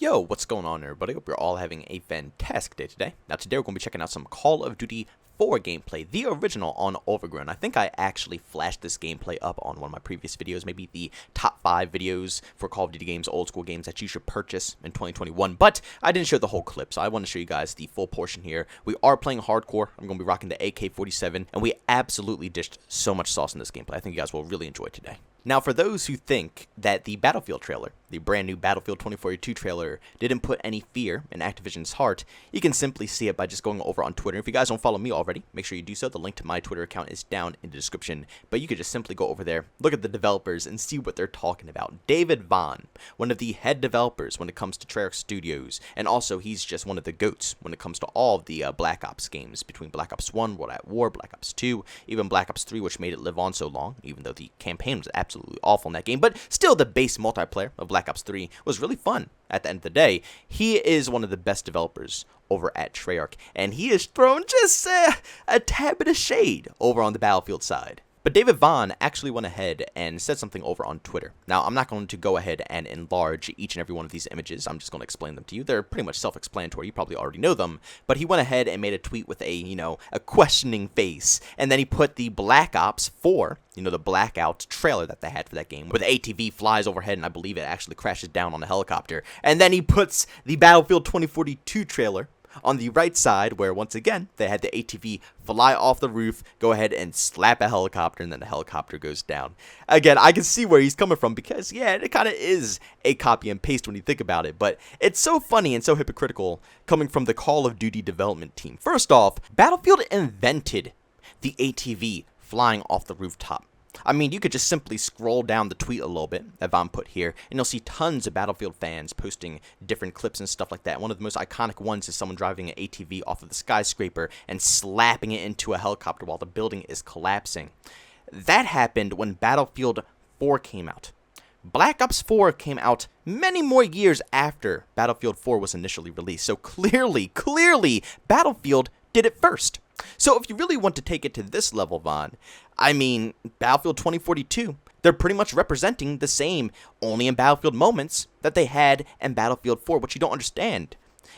Yo, what's going on everybody? Hope you're all having a fantastic day today. Now today we're going to be checking out some Call of Duty 4 gameplay, the original on Overgrown. I think I actually flashed this gameplay up on one of my previous videos, maybe the top 5 videos for Call of Duty games, old school games that you should purchase in 2021, but I didn't show the whole clip, so I want to show you guys the full portion here. We are playing hardcore. I'm going to be rocking the AK-47, and we absolutely dished so much sauce in this gameplay. I think you guys will really enjoy today. Now, for those who think that the Battlefield trailer, the brand new Battlefield 2042 trailer, didn't put any fear in Activision's heart, you can simply see it by just going over on Twitter. If you guys don't follow me already, make sure you do so. The link to my Twitter account is down in the description, but you could just simply go over there, look at the developers, and see what they're talking about. JbowenDaMan, one of the head developers when it comes to Treyarch Studios, and also he's just one of the GOATs when it comes to all of the Black Ops games, between Black Ops 1, World at War, Black Ops 2, even Black Ops 3, which made it live on so long, even though the campaign was absolutely awful in that game, but still the base multiplayer of Black Ops 3 was really fun at the end of the day. He is one of the best developers over at Treyarch, and he has thrown just a tad bit of shade over on the Battlefield side. But JbowenDaMan actually went ahead and said something over on Twitter. Now, I'm not going to go ahead and enlarge each and every one of these images. I'm just going to explain them to you. They're pretty much self-explanatory. You probably already know them. But he went ahead and made a tweet with a questioning face. And then he put the Black Ops 4, the blackout trailer that they had for that game, where the ATV flies overhead and I believe it actually crashes down on a helicopter. And then he puts the Battlefield 2042 trailer on the right side, where once again they had the ATV fly off the roof, go ahead and slap a helicopter, and then the helicopter goes down. Again, I can see where he's coming from, because yeah, it kind of is a copy and paste when you think about it, but it's so funny and so hypocritical coming from the Call of Duty development team. First off, Battlefield invented the ATV flying off the rooftop. I mean, you could just simply scroll down the tweet a little bit that Von put here, and you'll see tons of Battlefield fans posting different clips and stuff like that. One of the most iconic ones is someone driving an ATV off of the skyscraper and slapping it into a helicopter while the building is collapsing. That happened when Battlefield 4 came out. Black Ops 4 came out many more years after Battlefield 4 was initially released, so clearly, Battlefield did it first. So if you really want to take it to this level, Von, I mean, Battlefield 2042, they're pretty much representing the same, only in Battlefield moments, that they had in Battlefield 4. What you don't understand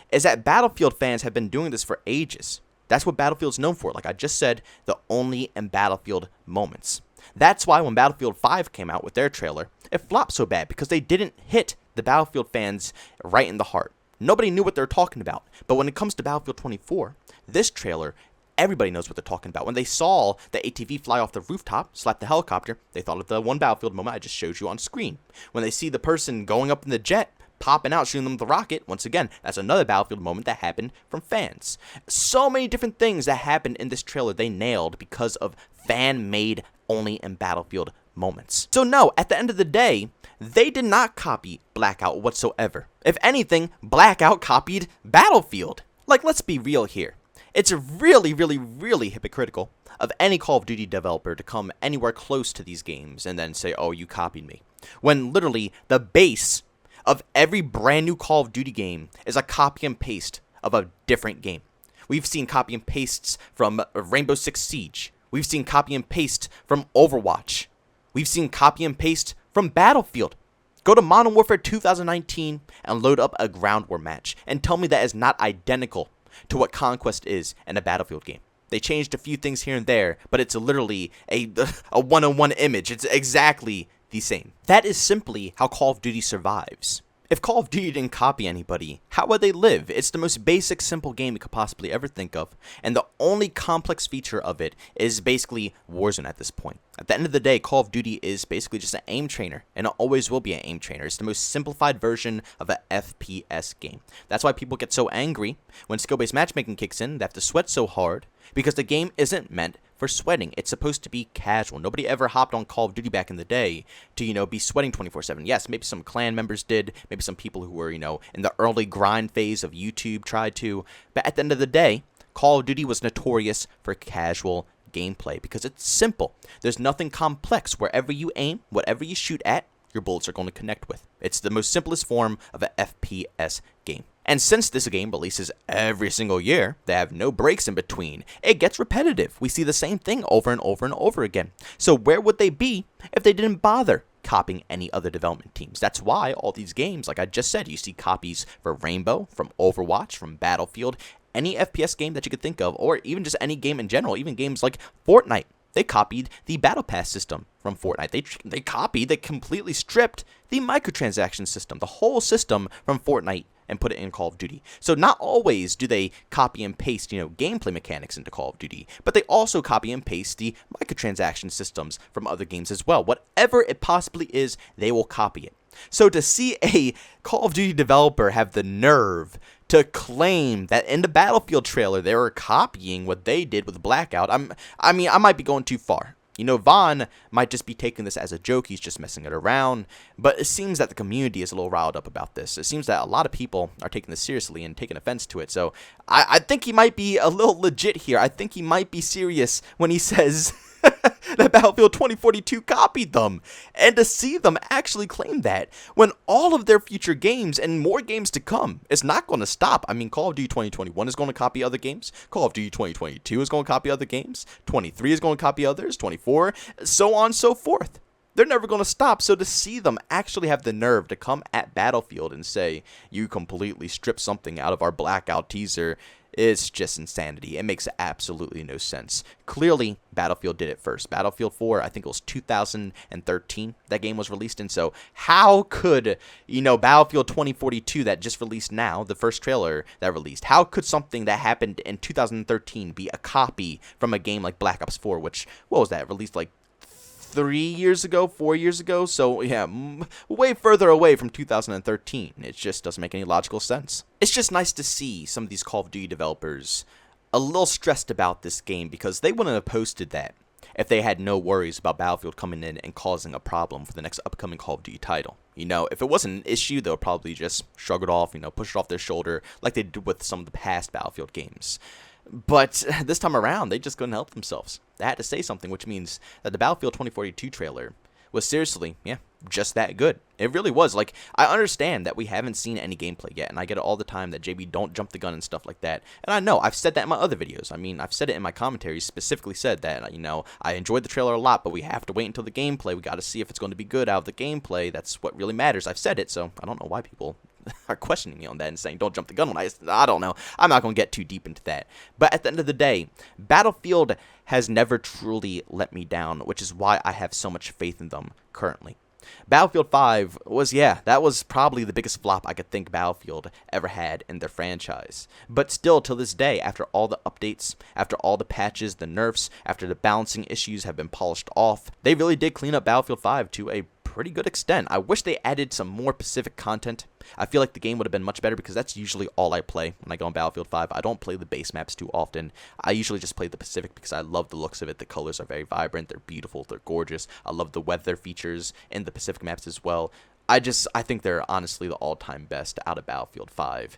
is that Battlefield fans have been doing this for ages. That's what Battlefield's known for. Like I just said, the only in Battlefield moments. That's why when Battlefield 5 came out with their trailer, it flopped so bad, because they didn't hit the Battlefield fans right in the heart. Nobody knew what they were talking about. But when it comes to Battlefield 24, this trailer, everybody knows what they're talking about. When they saw the ATV fly off the rooftop, slap the helicopter, they thought of the one Battlefield moment I just showed you on screen. When they see the person going up in the jet, popping out, shooting them with the rocket, once again, that's another Battlefield moment that happened from fans. So many different things that happened in this trailer they nailed because of fan-made only in Battlefield moments. So no, at the end of the day, they did not copy Blackout whatsoever. If anything, Blackout copied Battlefield. Like, let's be real here. It's really hypocritical of any Call of Duty developer to come anywhere close to these games and then say, oh, you copied me. When literally the base of every brand new Call of Duty game is a copy and paste of a different game. We've seen copy and pastes from Rainbow Six Siege. We've seen copy and paste from Overwatch. We've seen copy and paste from Battlefield. Go to Modern Warfare 2019 and load up a ground war match and tell me that is not identical to what Conquest is in a Battlefield game. They changed a few things here and there, but it's literally a one-on-one image. It's exactly the same. That is simply how Call of Duty survives. If Call of Duty didn't copy anybody, how would they live? It's the most basic, simple game you could possibly ever think of, and the only complex feature of it is basically Warzone at this point. At the end of the day, Call of Duty is basically just an aim trainer, and it always will be an aim trainer. It's the most simplified version of an FPS game. That's why people get so angry when skill-based matchmaking kicks in. They have to sweat so hard, because the game isn't meant for sweating. It's supposed to be casual. Nobody ever hopped on Call of Duty back in the day to, be sweating 24/7. Yes, maybe some clan members did. Maybe some people who were, in the early grind phase of YouTube tried to. But at the end of the day, Call of Duty was notorious for casual gameplay because it's simple. There's nothing complex. Wherever you aim, whatever you shoot at, your bullets are going to connect with. It's the most simplest form of an FPS game. And since this game releases every single year, they have no breaks in between, it gets repetitive. We see the same thing over and over and over again. So where would they be if they didn't bother copying any other development teams. That's why all these games, like I just said, you see copies for Rainbow, from Overwatch, from Battlefield, any FPS game that you could think of, or even just any game in general, even games like Fortnite. They copied the Battle Pass system from Fortnite. They completely stripped the microtransaction system, the whole system from Fortnite, and put it in Call of Duty. So not always do they copy and paste, gameplay mechanics into Call of Duty, but they also copy and paste the microtransaction systems from other games as well. Whatever it possibly is, they will copy it. So to see a Call of Duty developer have the nerve to claim that in the Battlefield trailer they were copying what they did with Blackout, I might be going too far. Vaughn might just be taking this as a joke, he's just messing it around, but it seems that the community is a little riled up about this. It seems that a lot of people are taking this seriously and taking offense to it, so I think he might be a little legit here. I think he might be serious when he says that Battlefield 2042 copied them, and to see them actually claim that when all of their future games and more games to come, it's not going to stop. Call of Duty 2021 is going to copy other games, Call of Duty 2022 is going to copy other games, 23 is going to copy others, 24, so on and so forth. They're never going to stop, so to see them actually have the nerve to come at Battlefield and say, you completely stripped something out of our Blackout teaser, it's just insanity. It makes absolutely no sense. Clearly, Battlefield did it first. Battlefield 4, I think it was 2013 that game was released in. So how could, Battlefield 2042 that just released now, the first trailer that released, how could something that happened in 2013 be a copy from a game like Black Ops 4, which, what was that, released like 4 years ago, so yeah, way further away from 2013. It just doesn't make any logical sense. It's just nice to see some of these Call of Duty developers a little stressed about this game, because they wouldn't have posted that if they had no worries about Battlefield coming in and causing a problem for the next upcoming Call of Duty title. If it wasn't an issue, they'll probably just shrug it off, push it off their shoulder like they did with some of the past Battlefield games. But this time around, they just couldn't help themselves. They had to say something, which means that the Battlefield 2042 trailer was seriously, just that good. It really was. Like, I understand that we haven't seen any gameplay yet, and I get it all the time that JB don't jump the gun and stuff like that. And I know, I've said that in my other videos. I've said it in my commentaries, specifically said that, I enjoyed the trailer a lot, but we have to wait until the gameplay. We got to see if it's going to be good out of the gameplay. That's what really matters. I've said it, so I don't know why people are questioning me on that and saying don't jump the gun when I don't know. I'm not going to get too deep into that. But at the end of the day, Battlefield has never truly let me down, which is why I have so much faith in them currently. Battlefield 5 that was probably the biggest flop I could think Battlefield ever had in their franchise. But still, to this day, after all the updates, after all the patches, the nerfs, after the balancing issues have been polished off, they really did clean up Battlefield 5 to a pretty good extent. I wish they added some more Pacific content. I feel like the game would have been much better, because that's usually all I play when I go on Battlefield 5. I don't play the base maps too often. I usually just play the Pacific because I love the looks of it. The colors are very vibrant, they're beautiful, they're gorgeous. I love the weather features in the Pacific maps as well. I think they're honestly the all-time best out of Battlefield 5.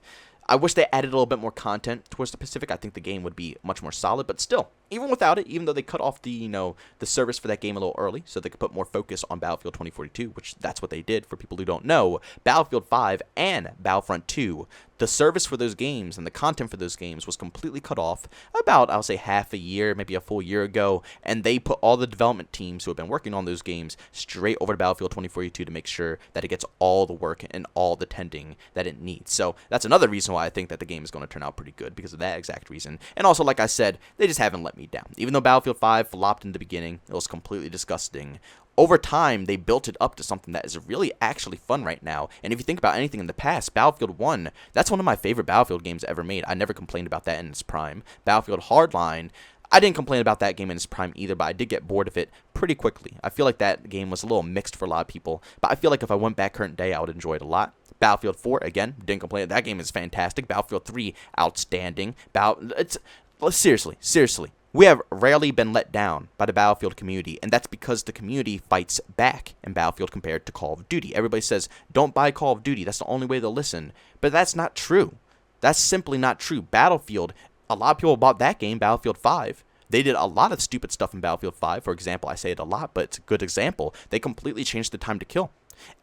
I wish they added a little bit more content towards the Pacific. I think the game would be much more solid, but still, even without it, even though they cut off the, the service for that game a little early so they could put more focus on Battlefield 2042, which that's what they did. For people who don't know, Battlefield 5 and Battlefront 2, the service for those games and the content for those games was completely cut off about, I'll say, half a year, maybe a full year ago, and they put all the development teams who have been working on those games straight over to Battlefield 2042 to make sure that it gets all the work and all the tending that it needs. So that's another reason why I think that the game is going to turn out pretty good, because of that exact reason. And also, like I said, they just haven't let me down. Even though Battlefield 5 flopped in the beginning, it was completely disgusting. Over time, they built it up to something that is really actually fun right now. And if you think about anything in the past, Battlefield 1, that's one of my favorite Battlefield games ever made. I never complained about that in its prime. Battlefield Hardline, I didn't complain about that game in its prime either, but I did get bored of it pretty quickly. I feel like that game was a little mixed for a lot of people, but I feel like if I went back current day, I would enjoy it a lot. Battlefield 4, again, didn't complain. That game is fantastic. Battlefield 3, outstanding. Seriously. We have rarely been let down by the Battlefield community, and that's because the community fights back in Battlefield compared to Call of Duty. Everybody says, don't buy Call of Duty, that's the only way they'll listen. But that's not true. That's simply not true. Battlefield, a lot of people bought that game, Battlefield 5. They did a lot of stupid stuff in Battlefield 5. For example, I say it a lot, but it's a good example. They completely changed the time to kill.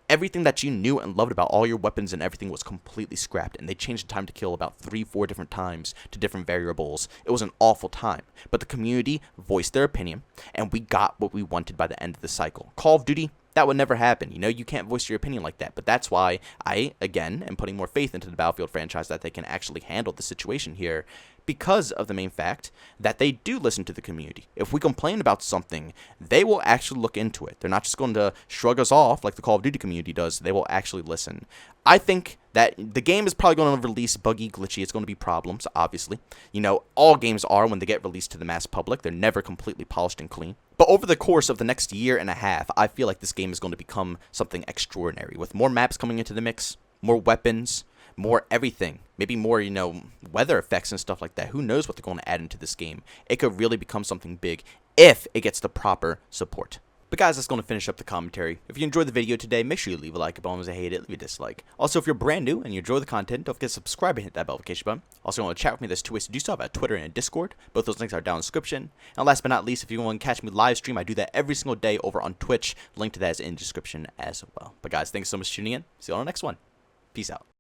Everything that you knew and loved about all your weapons and everything was completely scrapped, and they changed the time to kill about 3-4 different times to different variables. It was an awful time, but the community voiced their opinion, and we got what we wanted by the end of the cycle. Call of Duty, That would never happen. You know, you can't voice your opinion like that. But that's why I, again, am putting more faith into the Battlefield franchise that they can actually handle the situation here, because of the main fact that they do listen to the community. If we complain about something, they will actually look into it. They're not just going to shrug us off like the Call of Duty community does. They will actually listen. I think that the game is probably going to release buggy, glitchy. It's going to be problems, obviously. You know, all games are when they get released to the mass public. They're never completely polished and clean. But over the course of the next year and a half, I feel like this game is going to become something extraordinary, with more maps coming into the mix, more weapons, more everything, maybe more, you know, weather effects and stuff like that. Who knows what they're going to add into this game? It could really become something big if it gets the proper support. But guys, that's going to finish up the commentary. If you enjoyed the video today, make sure you leave a like. If you hate it, leave a dislike. Also, if you're brand new and you enjoy the content, don't forget to subscribe and hit that notification button. Also, if you want to chat with me, there's 2 ways to do so. I have Twitter and Discord. Both those links are down in the description. And last but not least, if you want to catch me live stream, I do that every single day over on Twitch. Link to that is in the description as well. But guys, thanks so much for tuning in. See you on the next one. Peace out.